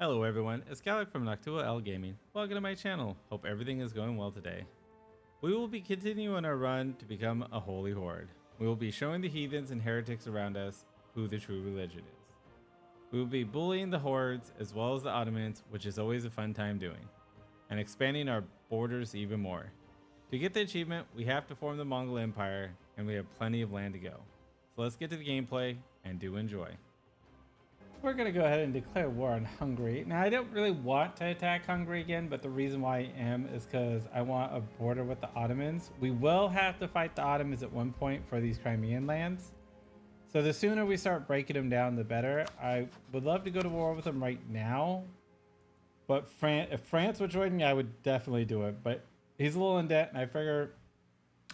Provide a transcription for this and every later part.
Hello everyone, it's Gallic from Noctua L Gaming. Welcome to my channel. Hope everything is going well today. We will be continuing our run to become a holy horde. We will be showing the heathens and heretics around us who the true religion is. We will be bullying the hordes as well as the Ottomans, which is always a fun time doing, and expanding our borders even more. To get the achievement, we have to form the Mongol Empire, and we have plenty of land to go. So let's get to the gameplay and do enjoy. We're going to go ahead and declare war on Hungary. Now, I don't really want to attack Hungary again, but the reason why I am is because I want a border with the Ottomans. We will have to fight the Ottomans at one point for these Crimean lands. So the sooner we start breaking them down, the better. I would love to go to war with them right now. But if France would join me, I would definitely do it. But he's a little in debt, and I figure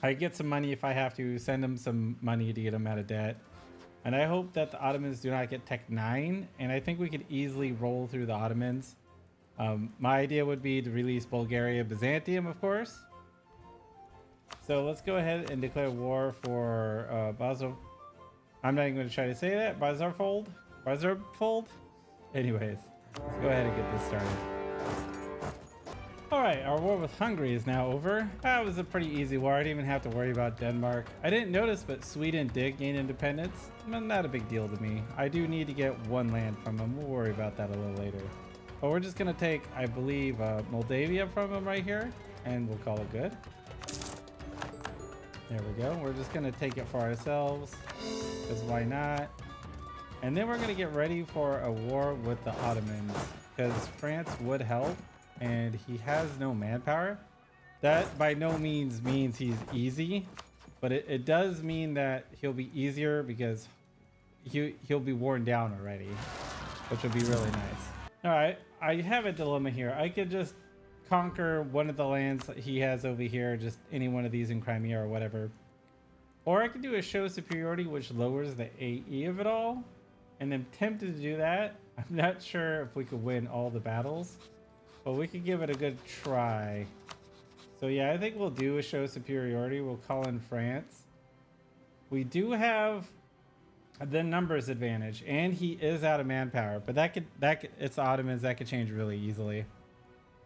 I get some money if I have to send him some money to get him out of debt. And I hope that the Ottomans do not get Tech 9, and I think we could easily roll through the Ottomans. My idea would be to release Bulgaria, Byzantium, of course. So let's go ahead and declare war for Bazar. I'm not even going to try to say that. Bazarfold? Bazarfold? Anyways, let's go ahead and get this started. Alright, our war with Hungary is now over. That was a pretty easy war. I didn't even have to worry about Denmark. I didn't notice, but Sweden did gain independence. Not a big deal to me. I do need to get one land from them. We'll worry about that a little later. But we're just going to take, I believe, Moldavia from them right here, and we'll call it good. There we go. We're just going to take it for ourselves, because why not? And then we're going to get ready for a war with the Ottomans, because France would help. And he has no manpower. That by no means means he's easy, but it does mean that he'll be easier because he'll be worn down already, which would be really nice. All right, I have a dilemma here. I could just conquer one of the lands that he has over here, just any one of these in Crimea or whatever, or I could do a show superiority, which lowers the AE of it all, and I'm tempted to do that. I'm not sure if we could win all the battles, but we could give it a good try. So yeah, I think we'll do a show superiority. We'll call in France. We do have the numbers advantage, and he is out of manpower, but that could it's Ottomans, that could change really easily.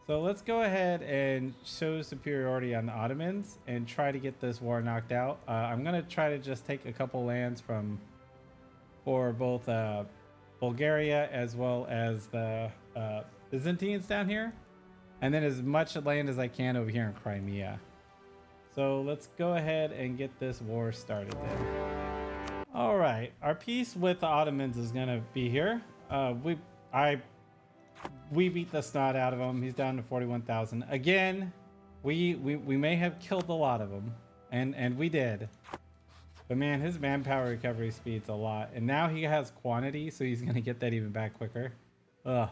So let's go ahead and show superiority on the Ottomans and try to get this war knocked out. I'm gonna try to just take a couple lands for both Bulgaria as well as the Byzantines down here, and then as much land as I can over here in Crimea. So let's go ahead and get this war started then. All right, our peace with the Ottomans is gonna be here. We beat the snot out of him. He's down to 41,000 again. We may have killed a lot of them, and we did. But man, his manpower recovery speed's a lot, and now he has quantity, so he's gonna get that even back quicker. Ugh.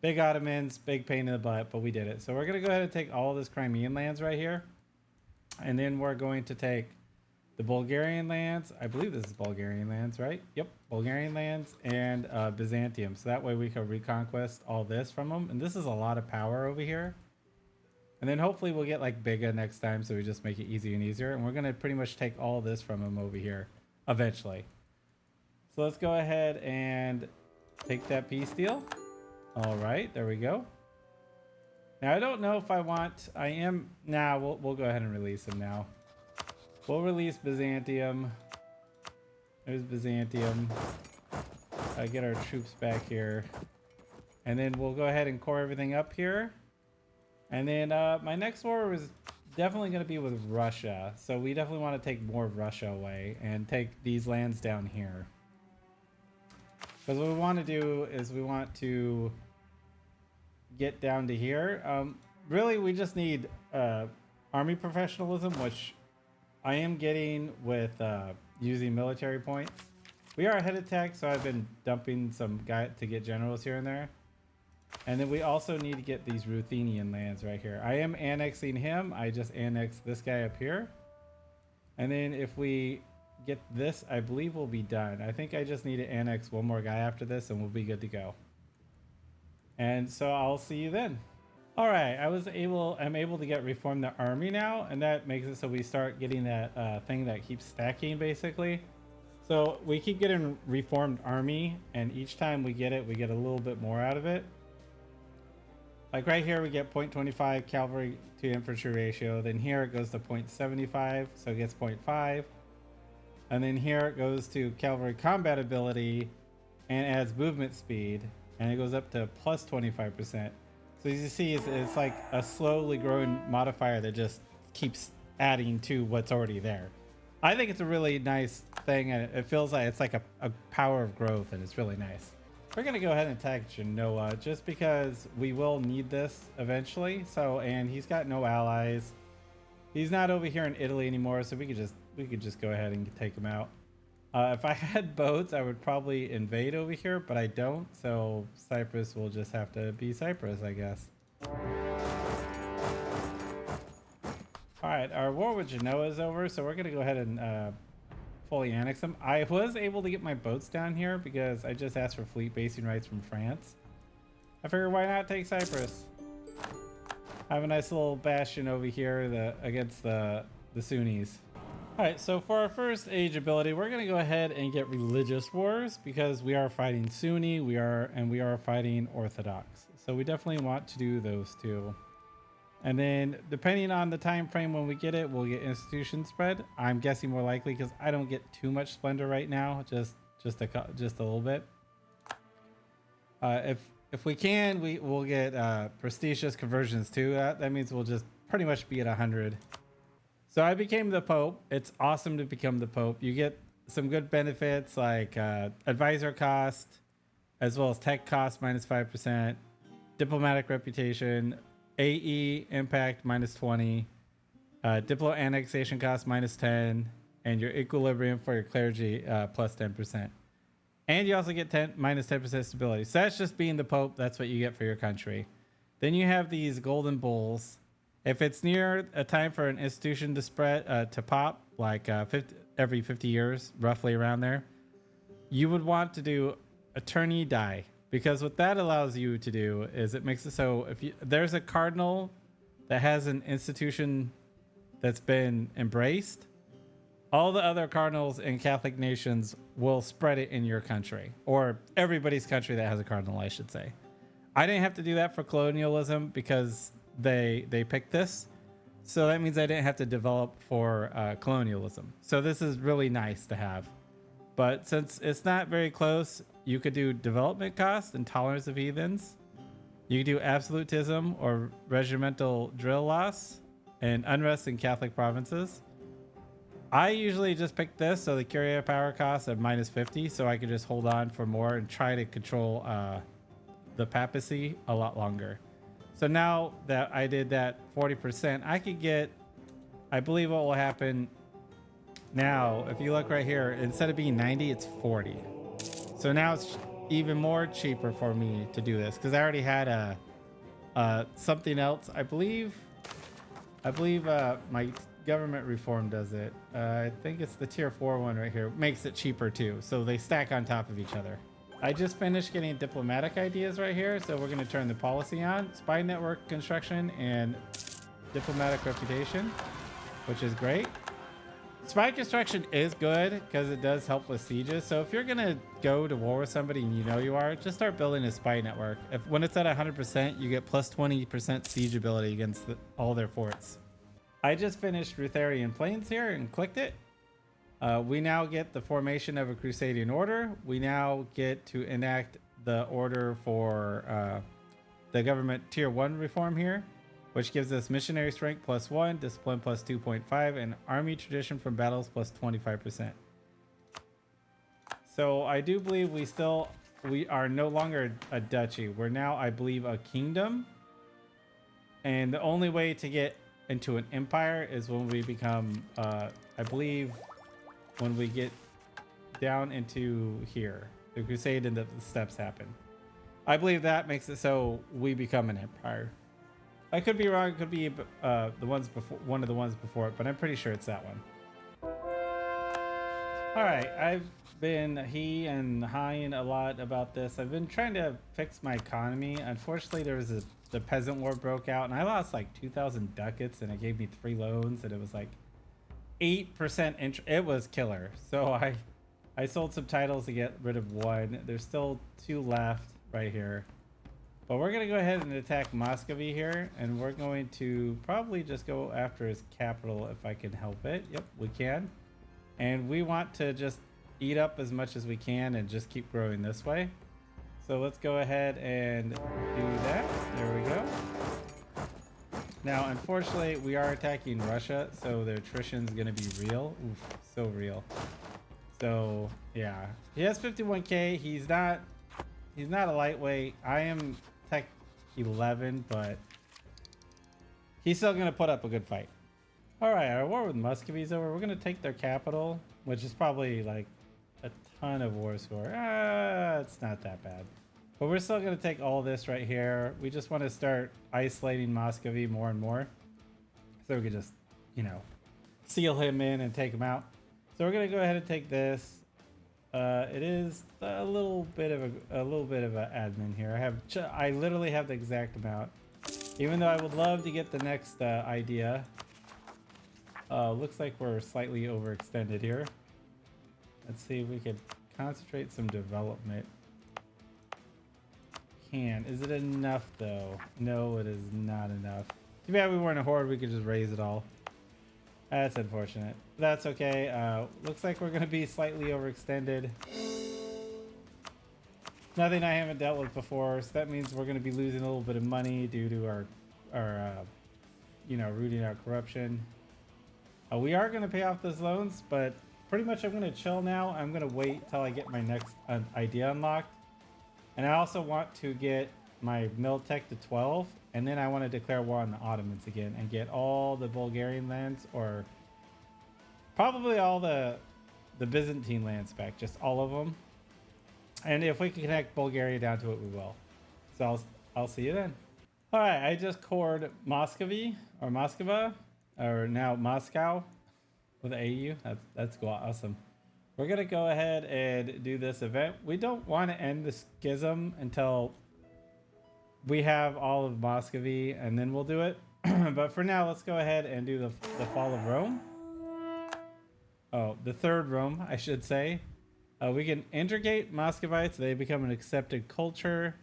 Big Ottomans, big pain in the butt, but we did it. So we're going to go ahead and take all this Crimean lands right here. And then we're going to take the Bulgarian lands. I believe this is Bulgarian lands, right? Yep, Bulgarian lands and Byzantium. So that way we can reconquest all this from them. And this is a lot of power over here. And then hopefully we'll get like Biga next time, so we just make it easier and easier. And we're going to pretty much take all this from them over here eventually. So let's go ahead and take that peace deal. All right, there we go. Now I don't know if I want. We'll go ahead and release him now. We'll release Byzantium. There's Byzantium. Get our troops back here, and then we'll go ahead and core everything up here. And then my next war is definitely going to be with Russia. So we definitely want to take more of Russia away and take these lands down here. Because what we want to do is we want to get down to here. Really, we just need army professionalism, which I am getting with using military points. We are ahead of tech, so I've been dumping some guy to get generals here and there. And then we also need to get these Ruthenian lands right here. I am annexing him. I just annexed this guy up here. And then if we get this, I believe we'll be done. I think I just need to annex one more guy after this and we'll be good to go. And so I'll see you then. All right, I'm able to get reform the army now, and that makes it so we start getting that thing that keeps stacking basically. So we keep getting reformed army, and each time we get it, we get a little bit more out of it. Like right here, we get 0.25 cavalry to infantry ratio. Then here it goes to 0.75, so it gets 0.5. And then here it goes to cavalry combat ability and adds movement speed, and it goes up to plus 25%. So as you see, it's like a slowly growing modifier that just keeps adding to what's already there. I think it's a really nice thing, and it feels like it's like a power of growth, and it's really nice. We're gonna go ahead and attack Genoa just because we will need this eventually. So, and he's got no allies. He's not over here in Italy anymore, so we could just go ahead and take him out. If I had boats, I would probably invade over here, but I don't. So Cyprus will just have to be Cyprus, I guess. All right, our war with Genoa is over, so we're gonna go ahead and fully annex them. I was able to get my boats down here because I just asked for fleet basing rights from France. I figured, why not take Cyprus? Have a nice little bastion over here against the Sunnis. All right, so for our first age ability, we're gonna go ahead and get religious wars because we are fighting Sunni, we are fighting Orthodox. So we definitely want to do those two. And then depending on the time frame when we get it, we'll get institution spread. I'm guessing more likely because I don't get too much splendor right now, just a little bit. If we can, we'll get prestigious conversions too. That means we'll just pretty much be at 100. So I became the Pope. It's awesome to become the Pope. You get some good benefits like advisor cost, as well as tech cost minus 5%, diplomatic reputation, AE impact minus 20, diplo annexation cost minus 10, and your equilibrium for your clergy plus 10%. And you also get minus 10% stability. So that's just being the Pope. That's what you get for your country. Then you have these golden bulls. If it's near a time for an institution to spread to pop, like every 50 years, roughly around there, you would want to do attorney die. Because what that allows you to do is it makes it so if there's a cardinal that has an institution that's been embraced, all the other cardinals in Catholic nations will spread it in your country, or everybody's country that has a cardinal, I should say. I didn't have to do that for colonialism because they picked this. So that means I didn't have to develop for colonialism. So this is really nice to have. But since it's not very close, you could do development cost and tolerance of heathens. You could do absolutism or regimental drill loss and unrest in Catholic provinces. I usually just pick this, so the curia power cost of minus 50, so I could just hold on for more and try to control the papacy a lot longer. So now that I did that 40%, I could get, I believe what will happen now, if you look right here, instead of being 90, it's 40. So now it's even more cheaper for me to do this because I already had something else. I believe my government reform does it. I think it's the tier 4 one right here. Makes it cheaper too. So they stack on top of each other. I just finished getting diplomatic ideas right here. So we're going to turn the policy on. Spy network construction and diplomatic reputation, which is great. Spy construction is good because it does help with sieges. So if you're going to go to war with somebody and you know you are, just start building a spy network. When it's at 100%, you get plus 20% siege ability against all their forts. I just finished Ruthenian Plains here and clicked it. We now get the formation of a Crusading order. We now get to enact the order for the government tier 1 reform here, which gives us missionary strength plus 1, discipline plus 2.5, and army tradition from battles plus 25%. So I do believe we are no longer a duchy. We're now, I believe, a kingdom. And the only way to get into an empire is when we become, I believe, when we get down into here. The crusade and the steps happen. I believe that makes it so we become an empire. I could be wrong. It could be the ones before, one of the ones before it, but I'm pretty sure it's that one. All right, I've been and hawing a lot about this. I've been trying to fix my economy. Unfortunately, the peasant war broke out, and I lost like 2,000 ducats, and it gave me 3 loans, and it was like 8% interest. It was killer. So I I sold some titles to get rid of one. There's still 2 left right here. But we're going to go ahead and attack Muscovy here. And we're going to probably just go after his capital if I can help it. Yep, we can. And we want to just eat up as much as we can and just keep growing this way. So let's go ahead and do that. There we go. Now, unfortunately, we are attacking Russia, so their attrition is going to be real. Oof, so real. So, yeah. He has 51k. He's not a lightweight. I am tech 11, but he's still going to put up a good fight. All right, our war with Muscovy is over. We're going to take their capital, which is probably like a ton of war score. It's not that bad. But we're still going to take all this right here. We just want to start isolating Muscovy more and more. So we could just, you know, seal him in and take him out. So we're going to go ahead and take this. It is a little bit of an admin here. I literally have the exact amount. Even though I would love to get the next idea. Looks like we're slightly overextended here. Let's see if we could concentrate some development. Is it enough though? No, it is not enough. Too bad we weren't a horde. We could just raise it all. That's unfortunate. That's okay. Looks like we're going to be slightly overextended. Nothing I haven't dealt with before, so that means we're going to be losing a little bit of money due to our you know, rooting out corruption. We are going to pay off those loans, but pretty much I'm going to chill now. I'm going to wait till I get my next idea unlocked. And I also want to get my Miltech to 12, and then I want to declare war on the Ottomans again and get all the Bulgarian lands, or probably all the Byzantine lands back, just all of them. And if we can connect Bulgaria down to it, we will. So I'll see you then. All right, I just cored Muscovy, or Moskva, or now Moscow with AU. That's cool, awesome. We're going to go ahead and do this event. We don't want to end the schism until we have all of Muscovy, and then we'll do it. But for now, let's go ahead and do the fall of Rome. Oh, the third Rome, I should say. We can integrate Muscovites. They become an accepted culture.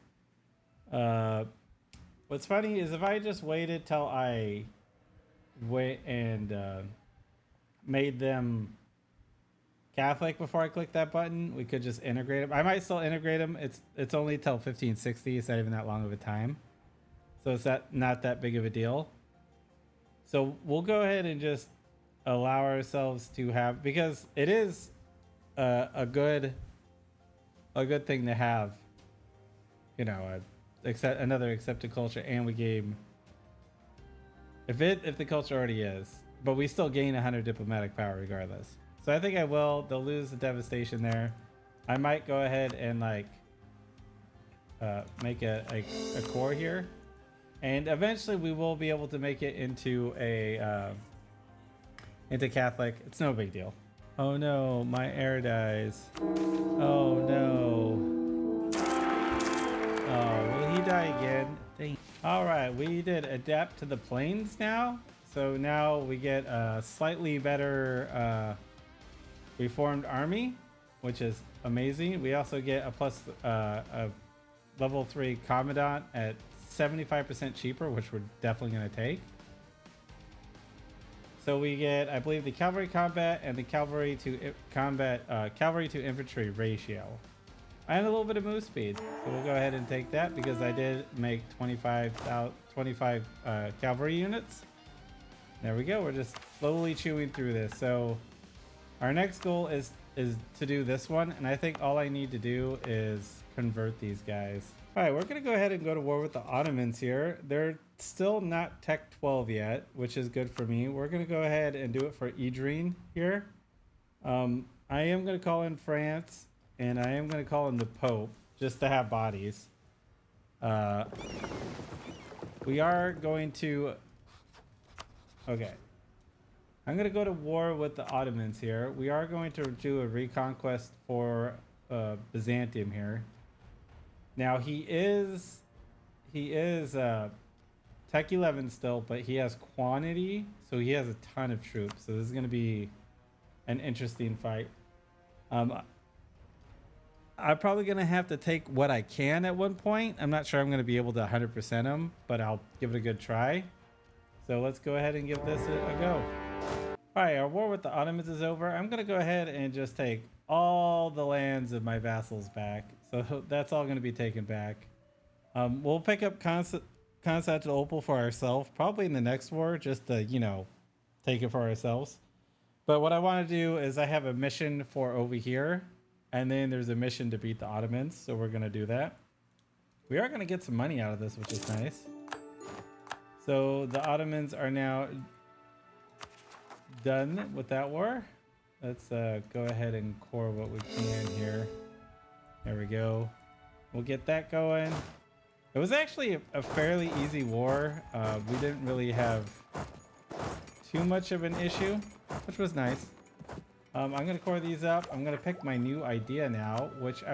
What's funny is if I just waited till I made them Catholic before I click that button, we could just integrate them. I might still integrate them. It's only till 1560. It's not even that long of a time, so it's not that big of a deal. So we'll go ahead and just allow ourselves to have, because it is a good thing to have, you know, another accepted culture, and we gain if the culture already is, but we still gain 100 diplomatic power regardless. So I think I will. They'll lose the devastation there. I might go ahead and like make a core here, and eventually we will be able to make it into Catholic. It's no big deal. Oh no, my heir dies. Oh no. Oh, will he die again? Dang. All right, we did adapt to the plains now. So now we get a slightly better reformed army, which is amazing. We also get a plus a level 3 commandant at 75% cheaper, which we're definitely going to take. So we get, I believe, the cavalry combat and the cavalry to infantry ratio, and a little bit of move speed. So we'll go ahead and take that because I did make 25 cavalry units. There we go. We're just slowly chewing through this. So our next goal is to do this one, and I think all I need to do is convert these guys. All right, we're going to go ahead and go to war with the Ottomans here. They're still not Tech 12 yet, which is good for me. We're going to go ahead and do it for Idrine here. I am going to call in France, and I am going to call in the Pope just to have bodies. We are going to... Okay. I'm going to go to war with the Ottomans here. We are going to do a reconquest for Byzantium here. Now he is Tech 11 still, but he has quantity, so he has a ton of troops. So this is going to be an interesting fight. I'm probably going to have to take what I can at one point. I'm not sure I'm going to be able to 100% them, but I'll give it a good try. So let's go ahead and give this a go. All right, our war with the Ottomans is over. I'm going to go ahead and just take all the lands of my vassals back. So that's all going to be taken back. We'll pick up Constantinople for ourselves, probably in the next war, just to, you know, take it for ourselves. But what I want to do is I have a mission for over here, and then there's a mission to beat the Ottomans, so we're going to do that. We are going to get some money out of this, which is nice. So the Ottomans are now done with that war. Let's go ahead and core what we can here. There we go. We'll get that going. It was actually a fairly easy war. We didn't really have too much of an issue, which was nice. I'm going to core these up. I'm going to pick my new idea now, which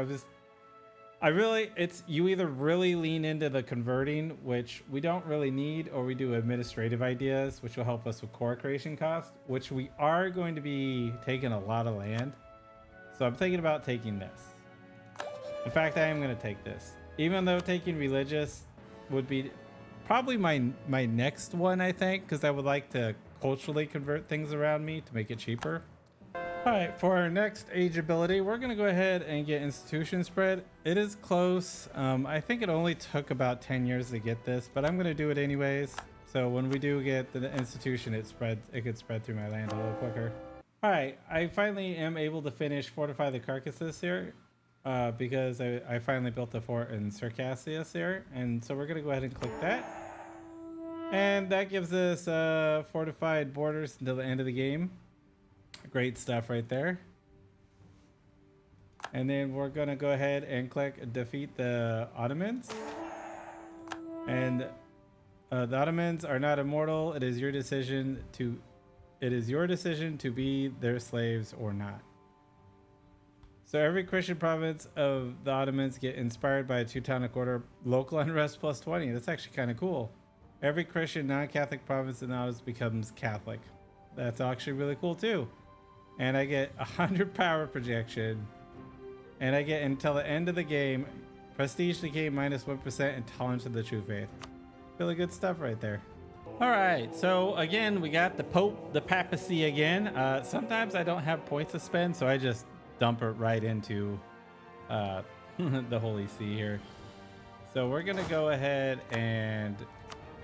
it's you either really lean into the converting, which we don't really need, or we do administrative ideas, which will help us with core creation cost, which we are going to be taking a lot of land. So I'm thinking about taking this. In fact, I am going to take this, even though taking religious would be probably my next one, I think, because I would like to culturally convert things around me to make it cheaper. All right, for our next age ability, we're going to go ahead and get institution spread. It is close. I think it only took about 10 years to get this, but I'm going to do it anyways. So when we do get the institution, it could spread through my land a little quicker. All right, I finally am able to finish fortify the carcasses here because I finally built the fort in Circassius here. And so we're going to go ahead and click that. And that gives us fortified borders until the end of the game. Great stuff right there. And then we're going to go ahead and click defeat the Ottomans. And the Ottomans are not immortal. It is your decision to be their slaves or not. So every Christian province of the Ottomans get inspired by a Teutonic Order local unrest plus 20. That's actually kind of cool. Every Christian non-Catholic province in the Ottomans becomes Catholic. That's actually really cool too. And I get 100 power projection. And I get until the end of the game, prestige decay minus 1% and tolerance to the true faith. Really good stuff right there. All right, so again, we got the Pope, the papacy again. Sometimes I don't have points to spend, so I just dump it right into the Holy See here. So we're gonna go ahead and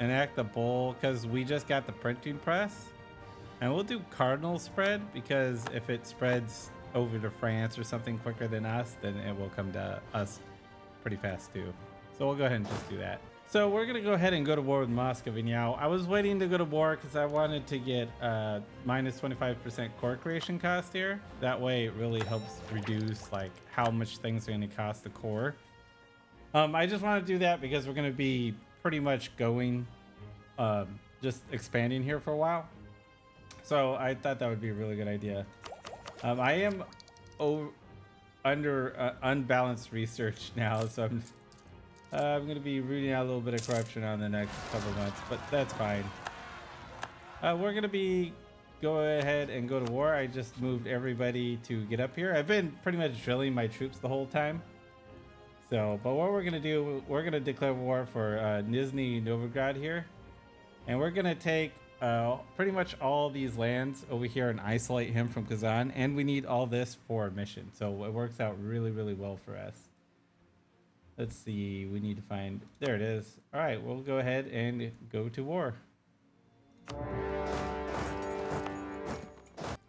enact the bull because we just got the printing press. And we'll do cardinal spread because if it spreads over to France or something quicker than us, then it will come to us pretty fast too. So we'll go ahead and just do that. So we're going to go ahead and go to war with Muscovy now. I was waiting to go to war because I wanted to get minus 25% core creation cost here. That way it really helps reduce like how much things are going to cost the core. I just want to do that because we're going to be pretty much going, just expanding here for a while. So I thought that would be a really good idea. I am under unbalanced research now, so I'm going to be rooting out a little bit of corruption on the next couple months, but that's fine. We're going to be go ahead and go to war. I just moved everybody to get up here. I've been pretty much drilling my troops the whole time. So, but what we're going to do, we're going to declare war for Nizhny Novgorod here, and we're going to take pretty much all these lands over here and isolate him from Kazan, and we need all this for a mission, so it works out really, really well for us. Let's see, we need to find, there it is. All right, we'll go ahead and go to war.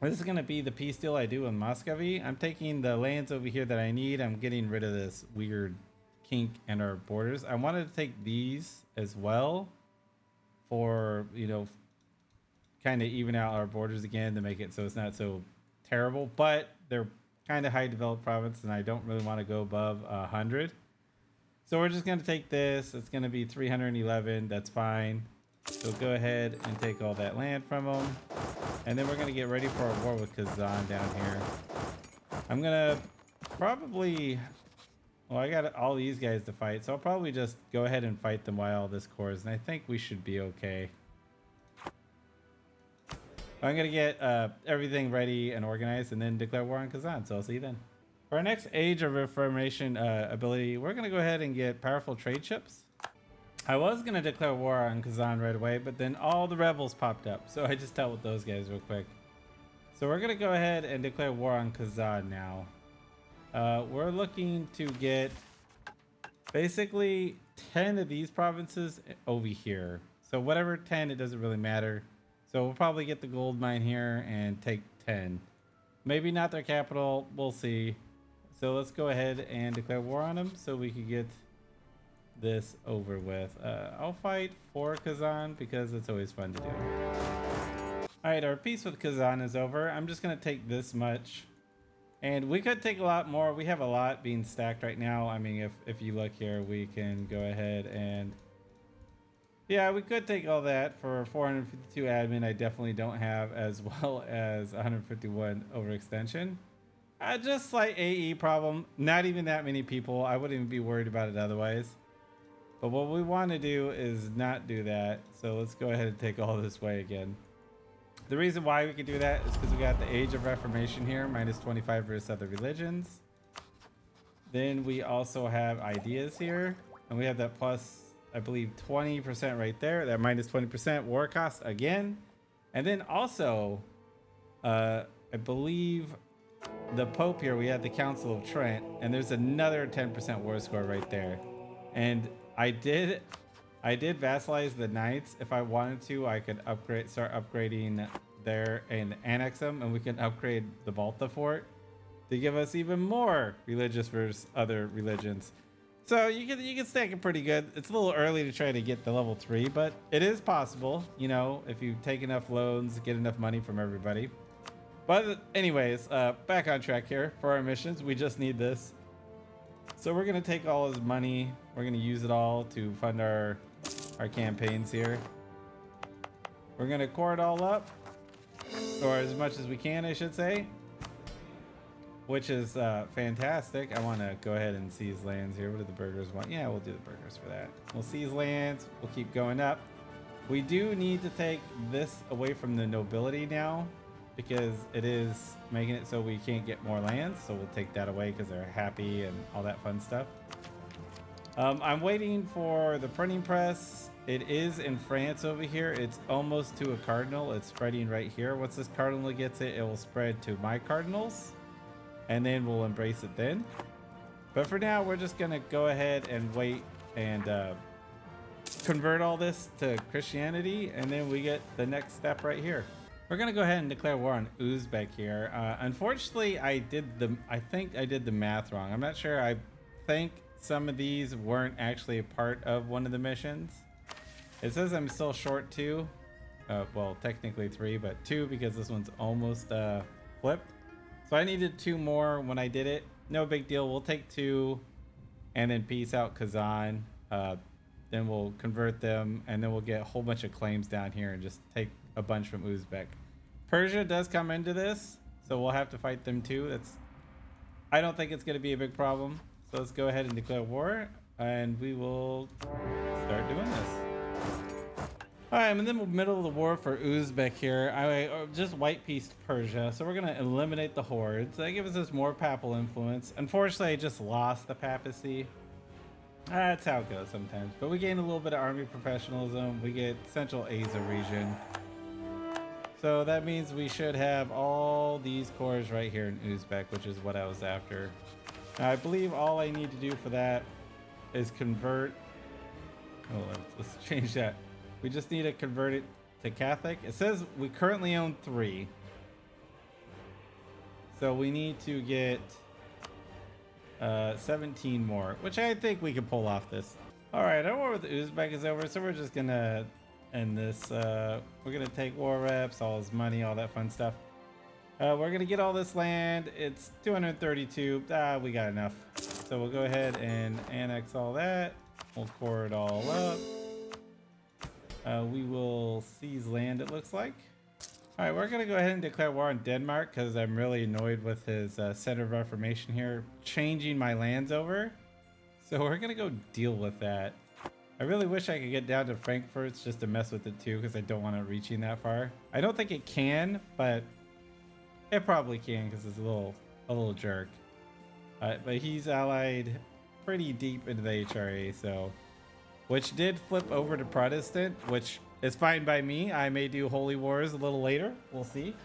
This is going to be the peace deal I do in Muscovy. I'm taking the lands over here that I need. I'm getting rid of this weird kink in our borders. I wanted to take these as well for, you know, kind of even out our borders again to make it so it's not so terrible, but they're kind of high developed province and I don't really want to go above 100. So we're just going to take this. It's going to be 311. That's fine. So go ahead and take all that land from them. And then we're going to get ready for a war with Kazan down here. I'm going to probably, well, I got all these guys to fight, so I'll probably just go ahead and fight them while all this cores, and I think we should be okay. I'm going to get everything ready and organized and then declare war on Kazan, so I'll see you then. For our next Age of Reformation ability, we're going to go ahead and get powerful trade ships. I was going to declare war on Kazan right away, but then all the rebels popped up. So I just dealt with those guys real quick. So we're going to go ahead and declare war on Kazan now. We're looking to get basically 10 of these provinces over here. So whatever 10, it doesn't really matter. So we'll probably get the gold mine here and take 10. Maybe not their capital. We'll see. So let's go ahead and declare war on them so we can get this over with. I'll fight for Kazan because it's always fun to do. All right, our peace with Kazan is over. I'm just going to take this much. And we could take a lot more. We have a lot being stacked right now. I mean, if you look here, we can go ahead and... Yeah, we could take all that for 452 admin. I definitely don't have, as well as 151 overextension. Just slight AE problem. Not even that many people. I wouldn't even be worried about it otherwise. But what we want to do is not do that. So let's go ahead and take all this way again. The reason why we can do that is because we got the Age of Reformation here, minus 25 versus other religions. Then we also have ideas here, and we have that plus, I believe, 20% right there, that minus 20% war cost again. And then also, I believe the Pope here, we had the Council of Trent, and there's another 10% war score right there. And I did vassalize the knights. If I wanted to, I could start upgrading there and annex them, and we can upgrade the Balta fort to give us even more religious versus other religions. So you can stack it pretty good. It's a little early to try to get the level 3, but it is possible, you know, if you take enough loans, get enough money from everybody. But anyways, back on track here for our missions. We just need this. So we're gonna take all his money. We're gonna use it all to fund our campaigns here. We're gonna core it all up, or as much as we can, I should say, which is fantastic. I want to go ahead and seize lands here. What do the burgers want? Yeah, we'll do the burgers for that. We'll seize lands. We'll keep going up. We do need to take this away from the nobility now, because it is making it so we can't get more lands. So we'll take that away because they're happy and all that fun stuff. I'm waiting for the printing press. It is in France over here. It's almost to a cardinal. It's spreading right here. Once this cardinal gets it, it will spread to my cardinals, and then we'll embrace it then. But for now, we're just gonna go ahead and wait and convert all this to Christianity, and then we get the next step right here. We're gonna go ahead and declare war on Uzbek here. Unfortunately, I think I did the math wrong. I'm not sure. I think some of these weren't actually a part of one of the missions. It says I'm still short 2. Well, technically 3, but 2 because this one's almost flipped. So I needed 2 more when I did it. No big deal. We'll take 2 and then peace out Kazan. Then we'll convert them, and then we'll get a whole bunch of claims down here and just take a bunch from Uzbek. Persia does come into this, so we'll have to fight them too. I don't think it's going to be a big problem. So let's go ahead and declare war, and we will start doing this. All right, I'm in the middle of the war for Uzbek here. I just white pieced Persia, so we're going to eliminate the hordes. That gives us more papal influence. Unfortunately, I just lost the papacy. That's how it goes sometimes. But we gain a little bit of army professionalism. We get Central Asia region. So that means we should have all these cores right here in Uzbek, which is what I was after. Now, I believe all I need to do for that is convert. Oh, let's change that. We just need to convert it to Catholic. It says we currently own 3. So we need to get 17 more, which I think we can pull off this. All right, our war with Uzbek is over, so we're just gonna end this. We're gonna take war reps, all his money, all that fun stuff. We're gonna get all this land. It's 232. We got enough. So we'll go ahead and annex all that. We'll core it all up. We will seize land, it looks like. All right, we're gonna go ahead and declare war on Denmark because I'm really annoyed with his Center of Reformation here, changing my lands over. So we're gonna go deal with that. I really wish I could get down to Frankfurt just to mess with it too, because I don't want it reaching that far. I don't think it can, but it probably can because it's a little jerk. But he's allied pretty deep into the HRA, so which did flip over to Protestant, which is fine by me. I may do Holy Wars a little later. We'll see.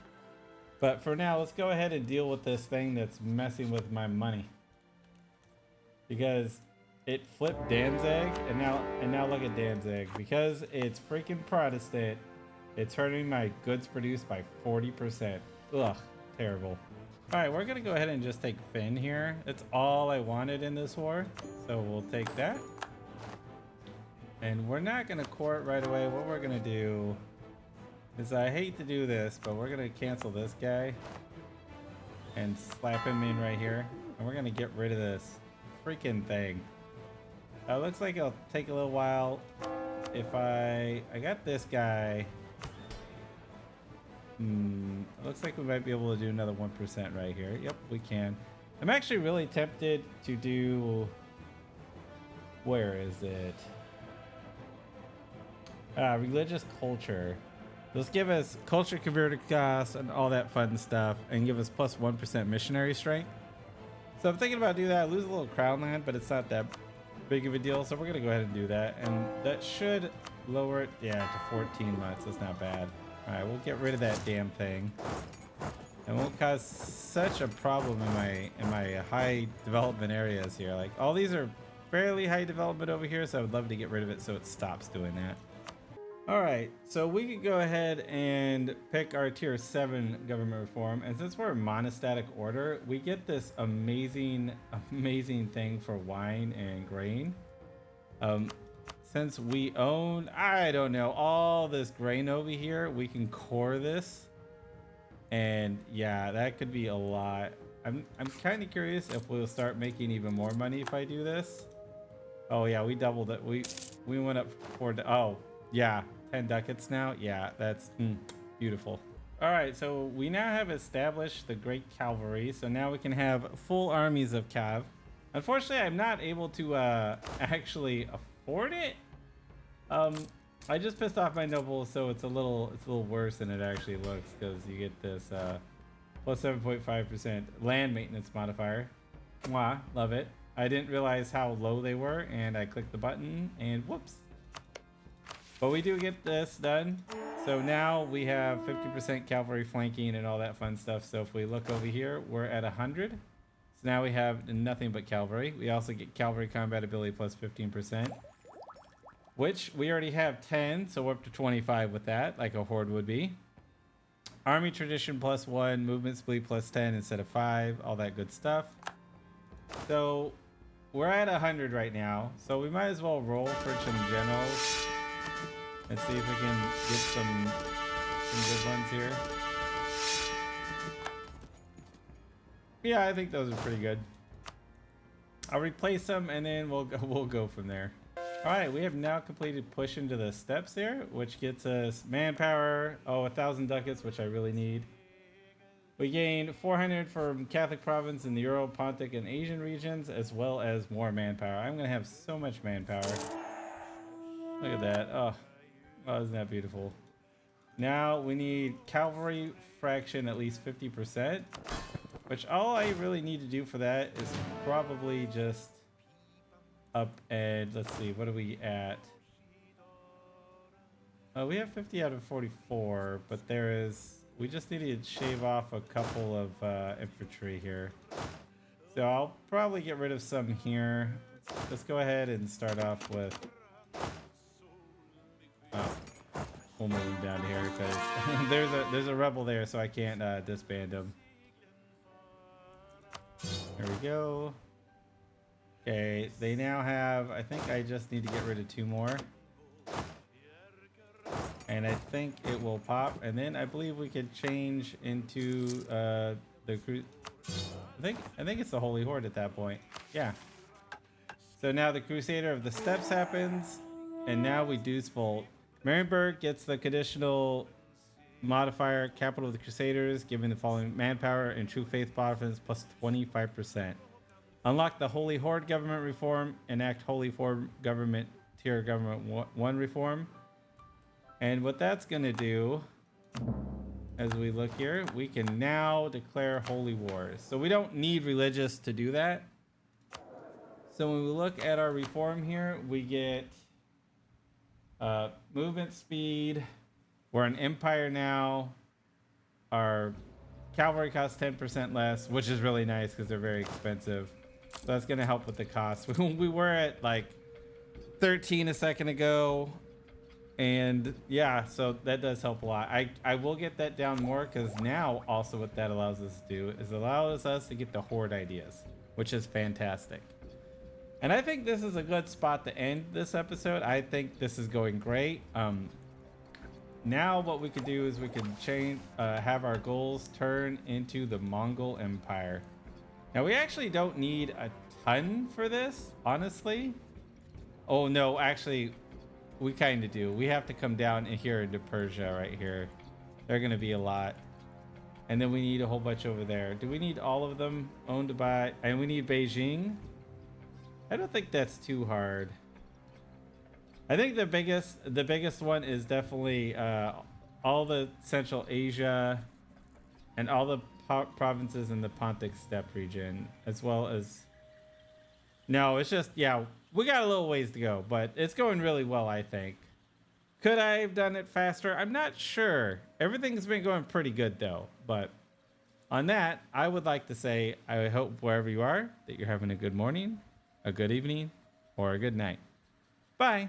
But for now, let's go ahead and deal with this thing that's messing with my money. Because it flipped Danzig, and now look at Danzig. Because it's freaking Protestant, it's hurting my goods produced by 40%. Ugh, terrible. All right, we're gonna go ahead and just take Finn here. That's all I wanted in this war, so we'll take that. And we're not gonna court right away. What we're gonna do is, I hate to do this, but we're gonna cancel this guy and slap him in right here. And we're gonna get rid of this freaking thing. Looks like it'll take a little while. If I got this guy. Looks like we might be able to do another 1% right here. Yep, we can. I'm actually really tempted to do, where is it? Religious culture. Let's give us culture converted costs and all that fun stuff, and give us plus 1% missionary strength. So I'm thinking about doing that. I lose a little crown land, but it's not that big of a deal. So we're gonna go ahead and do that, and that should lower it, yeah, to 14 months. That's not bad. All right, we'll get rid of that damn thing. And won't cause such a problem in my high development areas here. Like, all these are fairly high development over here, so I would love to get rid of it so it stops doing that. All right, so we can go ahead and pick our tier 7 government reform. And since we're a monostatic order, we get this amazing thing for wine and grain. Since we own, I don't know, all this grain over here, we can core this. And yeah, that could be a lot. I'm kind of curious if we'll start making even more money if I do this. Oh yeah, we doubled it. We went up 4, oh yeah, 10 ducats now. Yeah, that's beautiful. All right, so we now have established the great cavalry. So now we can have full armies of cav. Unfortunately, I'm not able to actually afford it. I just pissed off my nobles, so it's a little worse than it actually looks, because you get this plus 7.5% land maintenance modifier. Mwah, love it. I didn't realize how low they were, and I clicked the button, and whoops. But we do get this done. So now we have 50% cavalry flanking and all that fun stuff. So if we look over here, we're at 100. So now we have nothing but cavalry. We also get cavalry combat ability plus 15%. Which we already have 10, so we're up to 25 with that, like a horde would be. Army tradition plus 1, movement speed plus 10 instead of 5, all that good stuff. So we're at 100 right now, so we might as well roll for some generals and see if we can get some good ones here. Yeah, I think those are pretty good. I'll replace them and then we'll go from there. All right, we have now completed push into the steppes there, which gets us manpower. Oh, 1,000 ducats, which I really need. We gain 400 from Catholic province in the Euro, Pontic, and Asian regions, as well as more manpower. I'm gonna have so much manpower. Look at that. Oh, isn't that beautiful? Now we need cavalry fraction at least 50%, which all I really need to do for that is probably just up, and let's see, what are we at? We have 50 out of 44, but we just need to shave off a couple of infantry here. So I'll probably get rid of some here. Let's go ahead and start off with, we'll move him down here because there's a rebel there, so I can't disband him. There we go. Okay, they now have, I think I just need to get rid of 2 more. And I think it will pop. And then I believe we could change into the I think it's the Holy Horde at that point. Yeah. So now the Crusader of the Steppes happens. And now we Deuce Volt. Marienburg gets the conditional modifier, capital of the Crusaders, given the following manpower and true faith province plus 25%. Unlock the Holy Horde government reform, enact Holy Horde government tier government 1 reform. And what that's going to do as we look here, we can now declare holy wars. So we don't need religious to do that. So when we look at our reform here, we get movement speed. We're an empire now. Our cavalry costs 10% less, which is really nice because they're very expensive. So that's going to help with the cost. We were at like 13 a second ago. And yeah, so that does help a lot. I will get that down more because now also what that allows us to do is allows us to get the horde ideas, which is fantastic. And I think this is a good spot to end this episode. I think this is going great. Now what we could do is we can change, have our goals turn into the Mongol Empire. Now we actually don't need a ton for this, honestly. Oh no, actually, we kind of do. We have to come down here into Persia right here. They're going to be a lot. And then we need a whole bunch over there. Do we need all of them owned by... And we need Beijing? I don't think that's too hard. I think the biggest one is definitely all the Central Asia and all the provinces in the Pontic steppe region, as well as... No, it's just, yeah, we got a little ways to go, but it's going really well, I think. Could I have done it faster? I'm not sure. Everything's been going pretty good, though. But on that, I would like to say, I hope wherever you are, that you're having a good morning, a good evening, or a good night. Bye.